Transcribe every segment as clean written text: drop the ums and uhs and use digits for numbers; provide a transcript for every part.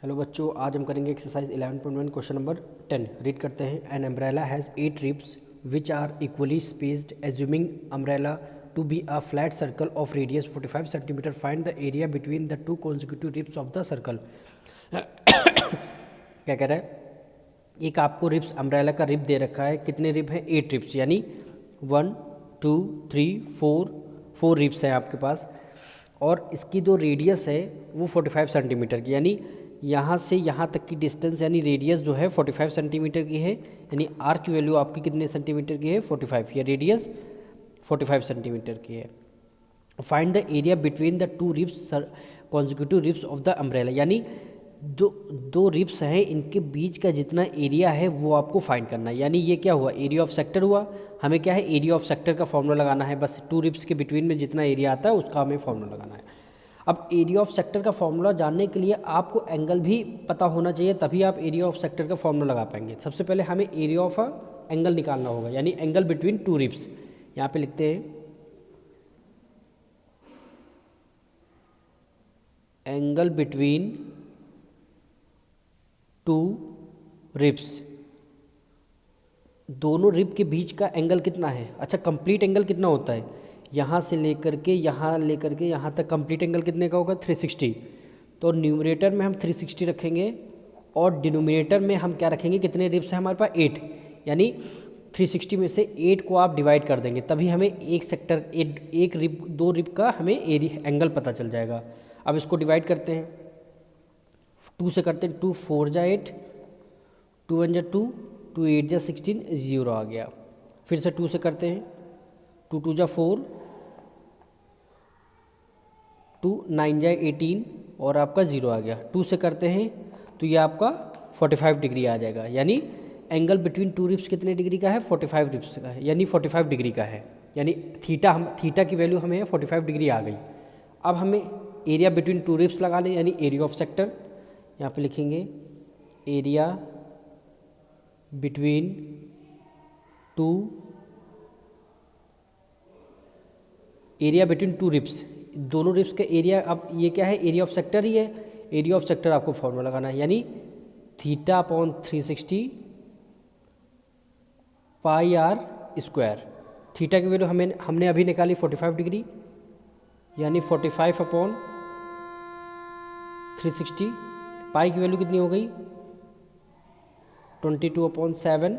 Hello बच्चों, आज हम करेंगे एक्सरसाइज 11.1 क्वेश्चन नंबर 10। रीड करते हैं। An umbrella has 8 ribs which are equally spaced assuming umbrella to be a flat circle of radius 45 centimetre. Find the area between the two consecutive ribs of the circle. क्या कह रहा है? एक आपको ribs umbrella का rib दे रखा है। कितने रिब हैं? 8 रिब्स, यानी 1 2 3 4 रिब्स हैं आपके पास। और इसकी जो रेडियस है वो 45 सेंटीमीटर की, यानी यहाँ से यहाँ तक की डिस्टेंस यानी रेडियस जो है 45 सेंटीमीटर की है। यानी आर की वैल्यू आपकी कितने सेंटीमीटर की है? 45। या रेडियस 45 सेंटीमीटर की है। Find the area between the two ribs consecutive ribs of the umbrella, यानी दो रिब्स हैं, इनके बीच का जितना एरिया है वो आपको फाइंड करना है। यानी ये क्या हुआ? एरिया ऑफ सेक्टर हुआ। हमें क्या है? एरिया ऑफ सेक्टर का फॉर्मूला लगाना है। बस टू रिब्स के बिटवीन में जितना एरिया आता है उसका हमें फॉर्मूला लगाना है। अब एरिया ऑफ सेक्टर का फॉर्मूला जानने के लिए आपको एंगल भी पता होना चाहिए, तभी आप एरिया ऑफ सेक्टर का फॉर्मूला लगा पाएंगे। सबसे पहले हमें एरिया ऑफ एंगल निकालना होगा, यानी एंगल बिटवीन टू रिब्स। यहाँ पे लिखते हैं एंगल बिटवीन टू रिब्स। दोनों रिब के बीच का एंगल कितना है? अच्छा, कंप्लीट एंगल कितना होता है? यहाँ से लेकर के यहाँ तक कंप्लीट एंगल कितने का होगा? 360। तो न्यूमरेटर में हम 360 रखेंगे और डिनोमिनेटर में हम क्या रखेंगे? कितने रिब्स हैं हमारे पास? 8। यानी 360 में से 8 को आप डिवाइड कर देंगे, तभी हमें एक सेक्टर एक रिब, दो रिब का हमें एरिया एंगल पता चल जाएगा। अब इसको डिवाइड करते हैं, 2 से करते हैं। 2 4 जा 8, 2 1 जा 2, 2 8 जा 16, 0 आ गया। फिर से 2 से करते हैं, 2 2 जा 4, 2 9 जा 18 और आपका 0 आ गया। 2 से करते हैं तो ये आपका 45 डिग्री आ जाएगा। यानी एंगल बिटवीन टू रिब्स कितने डिग्री का है? 45 डिग्री का है, यानी 45 डिग्री का है। यानी थीटा की वैल्यू हमें 45 डिग्री आ गई। अब हमें एरिया बिटवीन टू रिब्स लगा लें, यानी एरिया ऑफ सेक्टर। यहाँ पे लिखेंगे एरिया बिटवीन टू रिब्स, दोनों रिब्स का एरिया। अब ये क्या है? एरिया ऑफ सेक्टर ही है। एरिया ऑफ सेक्टर आपको फॉर्मूला लगाना है, यानी theta upon 360 pi r square. Theta की वैल्यू हमने अभी निकाली 45 डिग्री, यानी 45 अपॉन 360। पाई की वैल्यू कितनी हो गई? 22/7।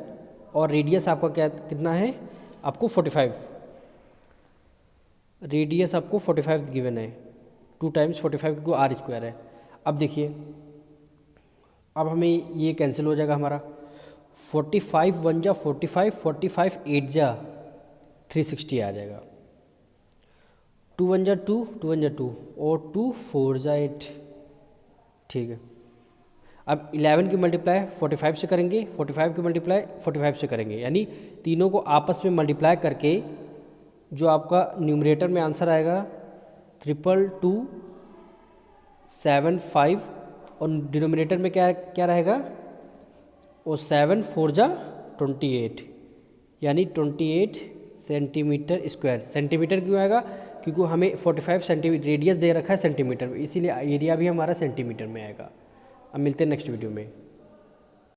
और रेडियस आपका कितना है? आपको 45। रेडियस आपको 45 गिवन है। 2 टाइम्स 45 को आर स्क्वायर है। अब देखिए, अब हमें ये कैंसिल हो जाएगा हमारा। 45 1 जा 45, 45 8 जा 360 आ जाएगा। 2 1 जा 2, 2 1 जा 2 और 2 4 जा 8। ठीक है। अब 11 की मल्टीप्लाई 45 से करेंगे, 45 की मल्टीप्लाई 45 से करेंगे, यानी तीनों को आपस में मल्टीप्लाई करके जो आपका न्यूमरेटर में आंसर आएगा 22275 और डिनोमिनेटर में क्या रहेगा? वो 7 4 जा 28, यानी 28 सेंटीमीटर स्क्वायर। सेंटीमीटर क्यों आएगा? क्योंकि हमें 45 सेंटीमीटर रेडियस दे रखा है सेंटीमीटर में, इसीलिए एरिया भी हमारा सेंटीमीटर में आएगा। अब मिलते हैं नेक्स्ट वीडियो में।